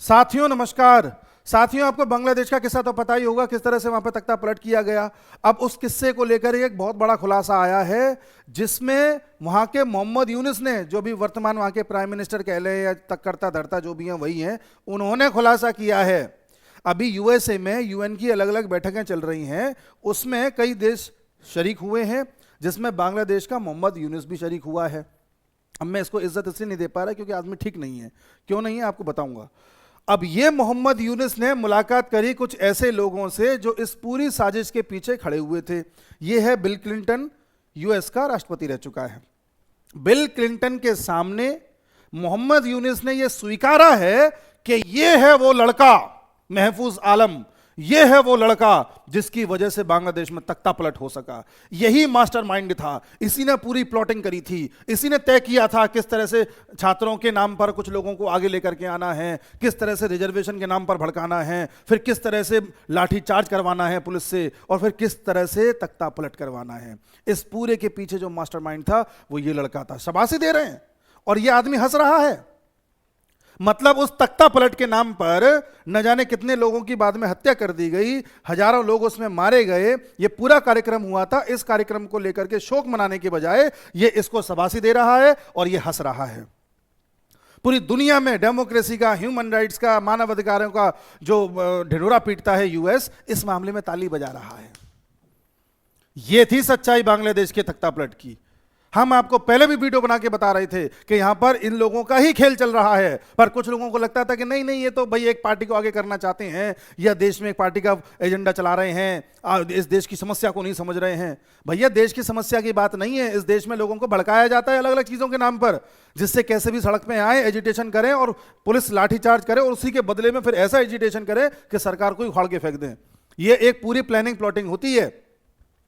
साथियों नमस्कार। साथियों, आपको बांग्लादेश का किस्सा तो पता ही होगा, किस तरह से वहां पर तख्ता पलट किया गया। अब उस किस्से को लेकर एक बहुत बड़ा खुलासा आया है, जिसमें वहां के मोहम्मद यूनुस ने, जो भी वर्तमान वहां के प्राइम मिनिस्टर कह ले या तक करता धरता जो भी हैं वही हैं, उन्होंने खुलासा किया है। अभी यूएसए में यूएन की अलग अलग बैठकें चल रही हैं, उसमें कई देश शरीक हुए हैं, जिसमें बांग्लादेश का मोहम्मद यूनुस भी शरीक हुआ है। अब मैं इसको इज्जत इसलिए नहीं दे पा रहा क्योंकि आदमी ठीक नहीं है। क्यों नहीं है आपको बताऊंगा। अब ये मोहम्मद यूनुस ने मुलाकात करी कुछ ऐसे लोगों से जो इस पूरी साजिश के पीछे खड़े हुए थे। ये है बिल क्लिंटन, यूएस का राष्ट्रपति रह चुका है। बिल क्लिंटन के सामने मोहम्मद यूनुस ने यह स्वीकारा है कि ये है वो लड़का महफूज आलम, ये है वो लड़का जिसकी वजह से बांग्लादेश में तख्ता पलट हो सका। यही मास्टरमाइंड था, इसी ने पूरी प्लॉटिंग करी थी, इसी ने तय किया था किस तरह से छात्रों के नाम पर कुछ लोगों को आगे लेकर के आना है, किस तरह से रिजर्वेशन के नाम पर भड़काना है, फिर किस तरह से लाठी चार्ज करवाना है पुलिस से, और फिर किस तरह से तख्ता पलट करवाना है। इस पूरे के पीछे जो मास्टरमाइंड था वो ये लड़का था। शाबाशी दे रहे हैं और ये आदमी हंस रहा है। मतलब उस तख्ता पलट के नाम पर न जाने कितने लोगों की बाद में हत्या कर दी गई, हजारों लोग उसमें मारे गए। ये पूरा कार्यक्रम हुआ था। इस कार्यक्रम को लेकर के शोक मनाने के बजाय ये इसको शाबाशी दे रहा है और ये हंस रहा है। पूरी दुनिया में डेमोक्रेसी का, ह्यूमन राइट्स का, मानव अधिकारों का जो ढिंढोरा पीटता है यूएस, इस मामले में ताली बजा रहा है। यह थी सच्चाई बांग्लादेश के तख्ता पलट की। हम आपको पहले भी वीडियो बना के बता रहे थे कि यहां पर इन लोगों का ही खेल चल रहा है, पर कुछ लोगों को लगता था कि नहीं नहीं, ये तो भाई एक पार्टी को आगे करना चाहते हैं या देश में एक पार्टी का एजेंडा चला रहे हैं, इस देश की समस्या को नहीं समझ रहे हैं। भैया, देश की समस्या की बात नहीं है। इस देश में लोगों को भड़काया जाता है अलग अलग चीजों के नाम पर, जिससे कैसे भी सड़क पे आए, एजिटेशन करें और पुलिस लाठीचार्ज करे और उसी के बदले में फिर ऐसा एजिटेशन करे कि सरकार को उखाड़ के फेंक दें। ये एक पूरी प्लानिंग प्लॉटिंग होती है।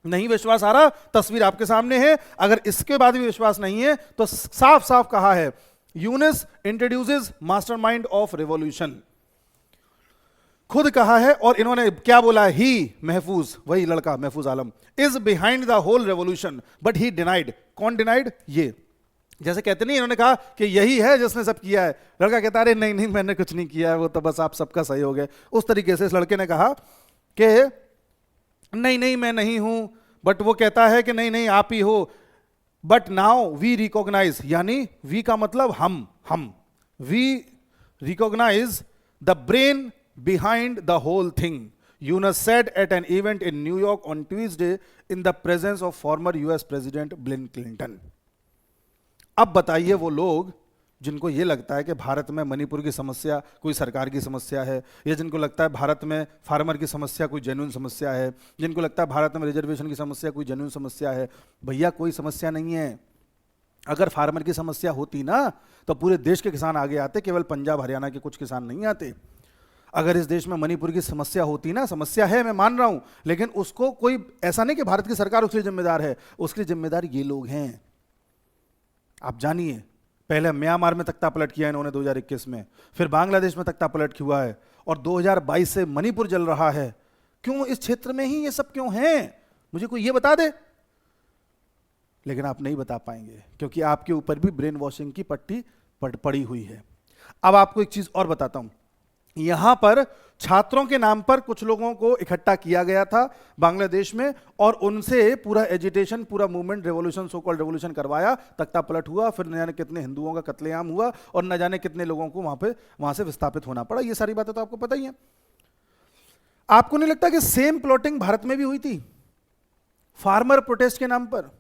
नहीं विश्वास आ रहा, तस्वीर आपके सामने है। अगर इसके बाद भी विश्वास नहीं है तो साफ साफ कहा है, Yunus introduces mastermind of revolution, खुद कहा है। और इन्होंने क्या बोला, ही महफूज, वही लड़का Mahfooz Alam, is behind the whole revolution but he denied. कौन डिनाइड? ये जैसे कहते नहीं, इन्होंने कहा कि यही है जिसने सब किया है। लड़का कहता है नहीं नहीं, मैंने कुछ नहीं किया है, वो तो बस आप सबका सहयोग है। उस तरीके से इस लड़के ने कहा कि नहीं नहीं मैं नहीं हूं, बट वो कहता है कि नहीं नहीं आप ही हो। बट नाउ वी रिकॉग्नाइज, यानी वी का मतलब हम we recognise the brain behind the whole thing, Yunus said at an event in New York on Tuesday in the presence of former US president Bill Clinton. अब बताइए, वो लोग जिनको ये लगता है कि भारत में मणिपुर की समस्या कोई सरकार की समस्या है, या जिनको लगता है भारत में फार्मर की समस्या कोई जेन्युइन समस्या है, जिनको लगता है भारत में रिजर्वेशन की समस्या कोई जेन्युइन समस्या है, भैया कोई समस्या नहीं है। अगर फार्मर की समस्या होती ना तो पूरे देश के किसान आगे आते, केवल पंजाब हरियाणा के कुछ किसान नहीं आते। अगर इस देश में मणिपुर की समस्या होती ना, समस्या है मैं मान रहा हूं, लेकिन उसको कोई ऐसा नहीं कि भारत की सरकार उसके लिए जिम्मेदार है, उसके लिए जिम्मेदार ये लोग हैं। आप जानिए, पहले म्यांमार में तख्ता पलट किया इन्होंने 2021 में, फिर बांग्लादेश में तख्ता पलट हुआ है, और 2022 से मणिपुर जल रहा है। क्यों? इस क्षेत्र में ही ये सब क्यों हैं? मुझे कोई ये बता दे। लेकिन आप नहीं बता पाएंगे क्योंकि आपके ऊपर भी ब्रेन वॉशिंग की पट्टी पड़ी हुई है। अब आपको एक चीज और बताता हूं। यहां पर छात्रों के नाम पर कुछ लोगों को इकट्ठा किया गया था बांग्लादेश में, और उनसे पूरा एजिटेशन, पूरा movement, revolution, so called revolution करवाया, तख्ता पलट हुआ, फिर न जाने कितने हिंदुओं का कत्लेआम हुआ और न जाने कितने लोगों को वहां से विस्थापित होना पड़ा। ये सारी बातें तो आपको पता ही है। आपको नहीं लगता कि सेम प्लॉटिंग भारत में भी हुई थी? फार्मर प्रोटेस्ट के नाम पर,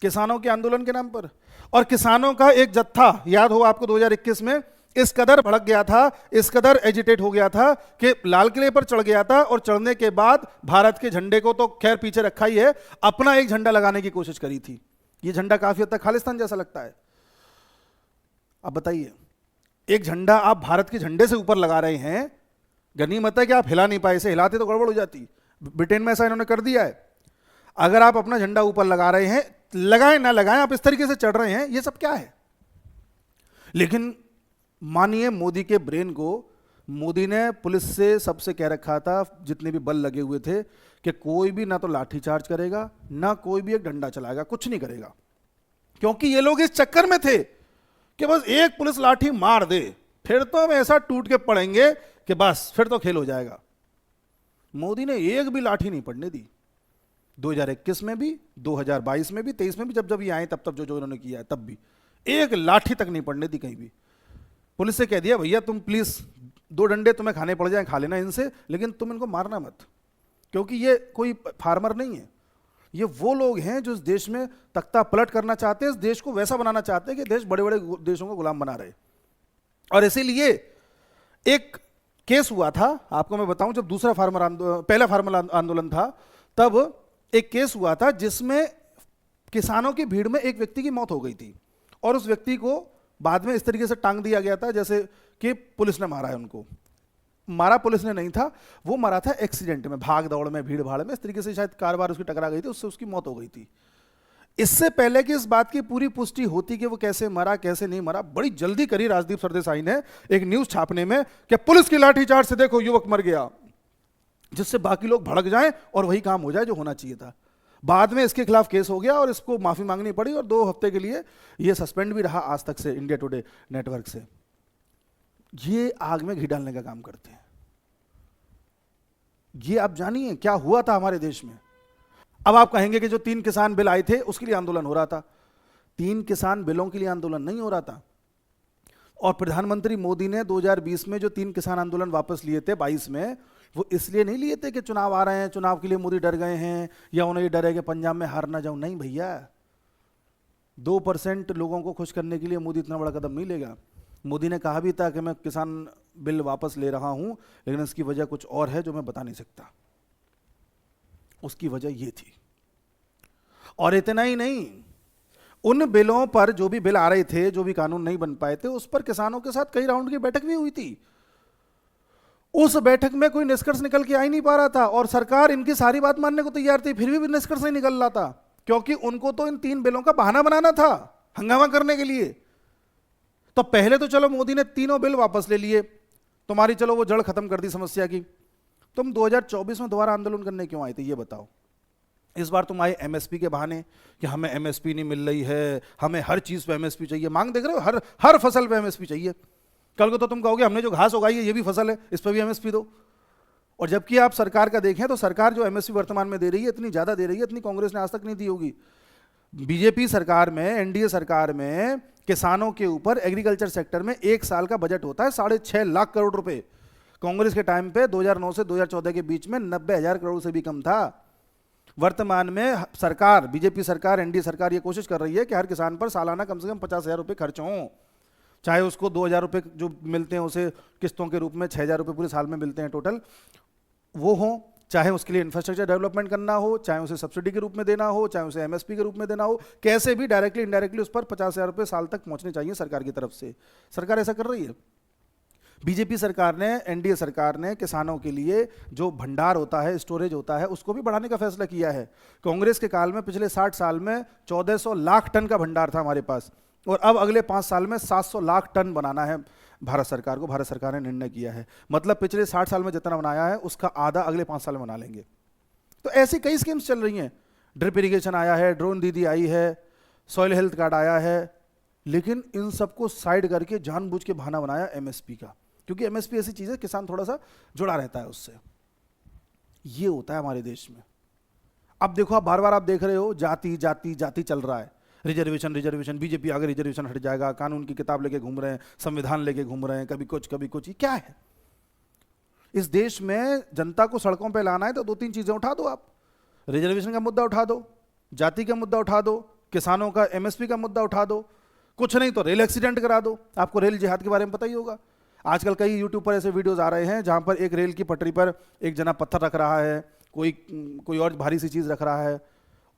किसानों के आंदोलन के नाम पर, और किसानों का एक जत्था, याद हो आपको 2021 में, इस कदर भड़क गया था, इस कदर एजिटेट हो गया था कि लाल किले पर चढ़ गया था, और चढ़ने के बाद भारत के झंडे को तो खैर पीछे रखा ही है, अपना एक झंडा लगाने की कोशिश करी थी। ये झंडा काफी हद तक खालिस्तान जैसा लगता है। अब बताइए, एक झंडा आप भारत के झंडे से ऊपर लगा रहे हैं, गनीमत है कि आप हिला नहीं पाए, इसे हिलाते तो गड़बड़ हो जाती। ब्रिटेन में ऐसा इन्होंने कर दिया है। अगर आप अपना झंडा ऊपर लगा रहे हैं, लगाएं ना लगाएं, आप इस तरीके से चढ़ रहे हैं, ये सब क्या है? लेकिन मानिए मोदी के ब्रेन को, मोदी ने पुलिस से सबसे कह रखा था, जितने भी बल लगे हुए थे, कि कोई भी ना तो लाठीचार्ज करेगा, ना कोई भी एक डंडा चलाएगा, कुछ नहीं करेगा। क्योंकि ये लोग इस चक्कर में थे कि बस एक पुलिस लाठी मार दे, फिर तो हम ऐसा टूट के पड़ेंगे कि बस फिर तो खेल हो जाएगा। मोदी ने एक भी लाठी नहीं पड़ने दी, 2021 में भी, 2022 में भी, 23 में भी, जब जब ये आए तब तब जो जो इन्होंने किया है, तब भी एक लाठी तक नहीं पड़ने दी कहीं भी। पुलिस से कह दिया भैया तुम प्लीज 2 डंडे तुम्हें खाने पड़ जाए, खा लेना इनसे, लेकिन तुम इनको मारना मत, क्योंकि ये कोई फार्मर नहीं है, ये वो लोग हैं जो इस देश में तख्ता पलट करना चाहते हैं, इस देश को वैसा बनाना चाहते हैं कि देश बड़े बड़े देशों को गुलाम बना रहे। और इसीलिए एक केस हुआ था, आपको मैं बताऊं, जब पहला फार्मर आंदोलन था, तब एक केस हुआ था जिसमें किसानों की भीड़ में एक व्यक्ति की मौत हो गई थी, और उस व्यक्ति को बाद में इस तरीके से टांग दिया गया था जैसे कि पुलिस ने मारा है उनको। मारा पुलिस ने नहीं था, वो मरा था एक्सीडेंट में, भाग दौड़ में, भीड़ भाड़ में, इस तरीके से शायद कार बार उसकी टकरा गई थी, उससे उसकी मौत हो गई थी। इससे पहले कि इस बात की पूरी पुष्टि होती कि वो कैसे मरा कैसे नहीं मरा, बड़ी जल्दी करी राजदीप सरदेसाई ने एक न्यूज छापने में कि पुलिस की लाठीचार्ज से देखो युवक मर गया, जिससे बाकी लोग भड़क जाएं और वही काम हो जाए जो होना चाहिए था। बाद में इसके खिलाफ केस हो गया और इसको माफी मांगनी पड़ी, और 2 हफ्ते के लिए ये सस्पेंड भी रहा आज तक से इंडिया टुडे नेटवर्क से। ये आग में घी डालने का काम करते हैं। ये आप जानिए क्या हुआ था हमारे देश में। अब आप कहेंगे कि जो 3 किसान बिल आए थे उसके लिए आंदोलन हो रहा था। 3 किसान बिलों के लिए आंदोलन नहीं हो रहा था। और प्रधानमंत्री मोदी ने 2020 में जो 3 किसान आंदोलन वापस लिए थे 22 में, वो इसलिए नहीं लिए थे कि चुनाव आ रहे हैं, चुनाव के लिए मोदी डर गए हैं, या उन्हें ये डर है कि पंजाब में हार ना जाऊं। नहीं भैया, 2% लोगों को खुश करने के लिए मोदी इतना बड़ा कदम नहीं लेगा। मोदी ने कहा भी था कि मैं किसान बिल वापस ले रहा हूं, लेकिन इसकी वजह कुछ और है जो मैं बता नहीं सकता। उसकी वजह ये थी। और इतना ही नहीं, उन बिलों पर जो भी बिल आ रहे थे, जो भी कानून नहीं बन पाए थे, उस पर किसानों के साथ कई राउंड की बैठक भी हुई थी। उस बैठक में कोई निष्कर्ष निकल के आ ही नहीं पा रहा था, और सरकार इनकी सारी बात मानने को तैयार थी, फिर भी निष्कर्ष नहीं निकल रहा था, क्योंकि उनको तो इन 3 बिलों का बहाना बनाना था हंगामा करने के लिए। तो पहले तो चलो मोदी ने तीनों बिल वापस ले लिए, तुम्हारी चलो वो जड़ खत्म कर दी समस्या की। तुम 2024 में दोबारा आंदोलन करने क्यों आए थे ये बताओ। इस बार तुम आए एमएसपी के बहाने कि हमें एमएसपी नहीं मिल रही है, हमें हर चीज पे एमएसपी चाहिए। मांग देख रहे हो, हर फसल पे एमएसपी चाहिए। कल को तो तुम कहोगे हमने जो घास उगाई है ये भी फसल है, इस पर भी एमएसपी दो। और जबकि आप सरकार का देखें तो सरकार जो एमएसपी वर्तमान में दे रही है इतनी ज्यादा दे रही है, इतनी कांग्रेस ने आज तक नहीं दी होगी। बीजेपी सरकार में, एनडीए सरकार में किसानों के ऊपर एग्रीकल्चर सेक्टर में 1 साल का बजट होता है 6.5 लाख करोड़ रुपए। कांग्रेस के टाइम पे 2009 से 2014 के बीच में 90,000 करोड़ से भी कम था। वर्तमान में सरकार, बीजेपी सरकार, एनडीए सरकार ये कोशिश कर रही है कि हर किसान पर सालाना कम से कम 50,000 रुपये खर्च हों, चाहे उसको 2,000 रुपये जो मिलते हैं उसे किस्तों के रूप में 6,000 रुपये पूरे साल में मिलते हैं टोटल, वो हों, चाहे उसके लिए इंफ्रास्ट्रक्चर डेवलपमेंट करना हो, चाहे उसे सब्सिडी के रूप में देना हो, चाहे उसे एमएसपी के रूप में देना हो, कैसे भी डायरेक्टली इनडायरेक्टली उस पर 50,000 रुपये साल तक पहुंचने चाहिए सरकार की तरफ से। सरकार ऐसा कर रही है। बीजेपी सरकार ने, एनडीए सरकार ने किसानों के लिए जो भंडार होता है, स्टोरेज होता है, उसको भी बढ़ाने का फैसला किया है। कांग्रेस के काल में पिछले 60 साल में 1400 लाख टन का भंडार था हमारे पास, और अब अगले 5 साल में 700 लाख टन बनाना है भारत सरकार को। भारत सरकार ने निर्णय किया है, मतलब पिछले 60 साल में जितना बनाया है उसका आधा अगले 5 साल में बना लेंगे। तो ऐसी कई स्कीम्स चल रही हैं। ड्रिप इरिगेशन आया है, ड्रोन दीदी आई है, सॉइल हेल्थ कार्ड आया है, लेकिन इन सबको साइड करके जानबूझ के बहाना बनाया एमएसपी का, क्योंकि एमएसपी ऐसी चीज है किसान थोड़ा सा जुड़ा रहता है उससे। ये होता है हमारे देश में। अब देखो, आप बार बार आप देख रहे हो जाति जाति जाति चल रहा है, रिजर्वेशन रिजर्वेशन, बीजेपी आगे रिजर्वेशन हट जाएगा, कानून की किताब लेके घूम रहे हैं, संविधान लेके घूम रहे हैं, कभी कुछ कभी कुछ। ये क्या है? इस देश में जनता को सड़कों पे लाना है तो 2-3 चीजें उठा दो आप। रिजर्वेशन का मुद्दा उठा दो, जाति का मुद्दा उठा दो, किसानों का एमएसपी का मुद्दा उठा दो, कुछ नहीं तो रेल एक्सीडेंट करा दो। आपको रेल जिहाद के बारे में पता ही होगा। आजकल कई यूट्यूब पर ऐसे वीडियोस आ रहे हैं जहां पर एक रेल की पटरी पर एक जना पत्थर रख रहा है, कोई और भारी सी चीज रख रहा है,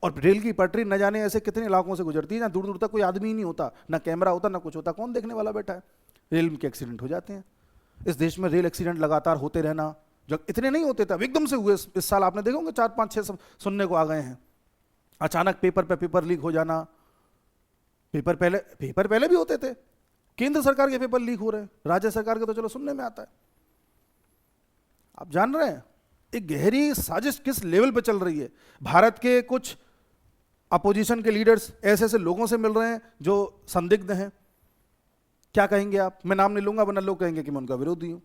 और रेल की पटरी न जाने ऐसे कितने इलाकों से गुजरती है, ना दूर दूर तक कोई आदमी ही नहीं होता, ना कैमरा होता, ना कुछ होता, कौन देखने वाला बैठा है। रेल के एक्सीडेंट हो जाते हैं। इस देश में रेल एक्सीडेंट लगातार होते रहना, जब इतने नहीं होते थे, अब एकदम से हुए। इस साल आपने देखा होंगे 4-5-6 सुनने को आ गए हैं। अचानक पेपर पे पेपर लीक हो जाना। पेपर पहले भी होते थे, केंद्र सरकार के पेपर लीक हो रहे हैं, राज्य सरकार के तो चलो सुनने में आता है। आप जान रहे हैं एक गहरी साजिश किस लेवल पे चल रही है। भारत के कुछ अपोजिशन के लीडर्स ऐसे ऐसे लोगों से मिल रहे हैं जो संदिग्ध हैं क्या कहेंगे आप? मैं नाम नहीं लूंगा वरना लोग कहेंगे कि मैं उनका विरोधी हूं।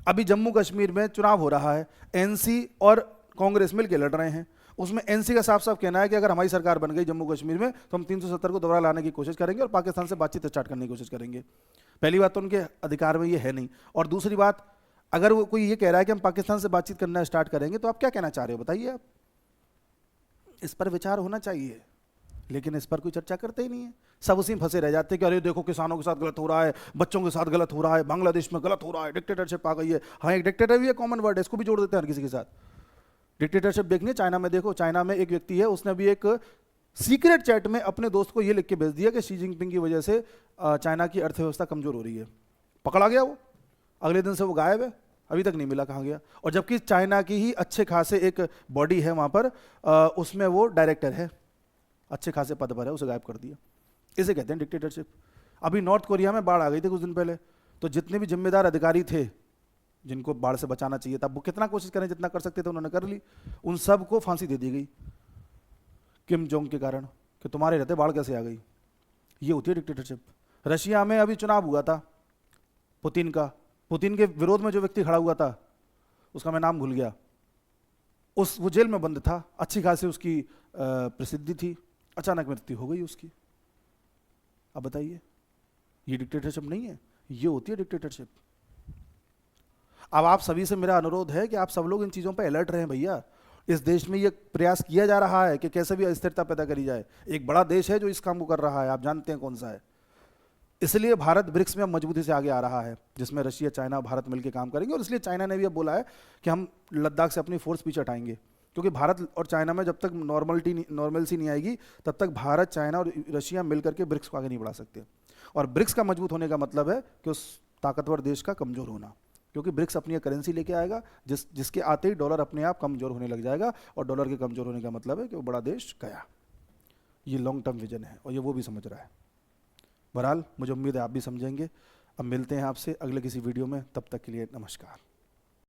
अभी जम्मू कश्मीर में चुनाव हो रहा है, एनसी और कांग्रेस मिलकर लड़ रहे हैं। उसमें एनसी का साफ साफ कहना है कि अगर हमारी सरकार बन गई जम्मू कश्मीर में तो हम 370 को दोबारा लाने की कोशिश करेंगे और पाकिस्तान से बातचीत स्टार्ट करने की कोशिश करेंगे। पहली बात तो उनके अधिकार में ये है नहीं, और दूसरी बात, अगर वो कोई ये कह रहा है कि हम पाकिस्तान से बातचीत करना स्टार्ट करेंगे तो आप क्या कहना चाह रहे हो बताइए आप? इस पर विचार होना चाहिए, लेकिन इस पर कोई चर्चा करते ही नहीं है। सब उसी में फंसे रह जाते हैं कि अरे देखो किसानों के साथ गलत हो रहा है, बच्चों के साथ गलत हो रहा है, बांग्लादेश में गलत हो रहा है, डिक्टेटरशिप आ गई है। हाँ, एक डिक्टेटर भी है, कॉमन वर्ड है, इसको भी जोड़ देते हैं हर किसी के साथ। डिक्टेटरशिप देखनी है चाइना में, देखो चाइना में एक व्यक्ति है, उसने भी एक सीक्रेट चैट में अपने दोस्त को ये लिख के भेज दिया कि शी जिनपिंग की वजह से चाइना की अर्थव्यवस्था कमजोर हो रही है। पकड़ा गया वो, अगले दिन से वो गायब है, अभी तक नहीं मिला कहाँ गया। और जबकि चाइना की ही अच्छे खासे एक बॉडी है वहाँ पर, उसमें वो डायरेक्टर है, अच्छे खासे पद पर है, उसे गायब कर दिया। इसे कहते हैं डिक्टेटरशिप। अभी नॉर्थ कोरिया में बाढ़ आ गई थी कुछ दिन पहले, तो जितने भी जिम्मेदार अधिकारी थे जिनको बाढ़ से बचाना चाहिए था, वो कितना कोशिश करें, जितना कर सकते थे उन्होंने कर ली, उन सबको फांसी दे दी गई किम जोंग के कारण कि तुम्हारे रहते बाढ़ कैसे आ गई। ये होती है डिक्टेटरशिप। रशिया में अभी चुनाव हुआ था पुतिन का, पुतिन के विरोध में जो व्यक्ति खड़ा हुआ था उसका मैं नाम भूल गया, वो जेल में बंद था, अच्छी खासी उसकी प्रसिद्धि थी, अचानक मृत्यु हो गई उसकी। अब बताइए, ये डिक्टेटरशिप नहीं है? ये होती है डिक्टेटरशिप। अब आप सभी से मेरा अनुरोध है कि आप सब लोग इन चीजों पर अलर्ट रहें भैया। इस देश में ये प्रयास किया जा रहा है कि कैसे भी अस्थिरता पैदा करी जाए। एक बड़ा देश है जो इस काम को कर रहा है, आप जानते हैं कौन सा है। इसलिए भारत ब्रिक्स में अब मजबूती से आगे आ रहा है, जिसमें रशिया, चाइना, भारत मिलकर काम करेंगे। और इसलिए चाइना ने भी अब बोला है कि हम लद्दाख से अपनी फोर्स पीछे हटाएंगे, क्योंकि भारत और चाइना में जब तक नॉर्मलिटी नहीं आएगी तब तक भारत, चाइना और रशिया मिलकर के ब्रिक्स को आगे नहीं बढ़ा सकते। और ब्रिक्स का मजबूत होने का मतलब है कि उस ताकतवर देश का कमजोर होना, क्योंकि ब्रिक्स अपनी करेंसी लेके आएगा जिसके आते ही डॉलर अपने आप कमजोर होने लग जाएगा, और डॉलर के कमजोर होने का मतलब है कि वो बड़ा देश गया। ये लॉन्ग टर्म विजन है और ये वो भी समझ रहा है। बहरहाल मुझे उम्मीद है आप भी समझेंगे। अब मिलते हैं आपसे अगले किसी वीडियो में, तब तक के लिए नमस्कार।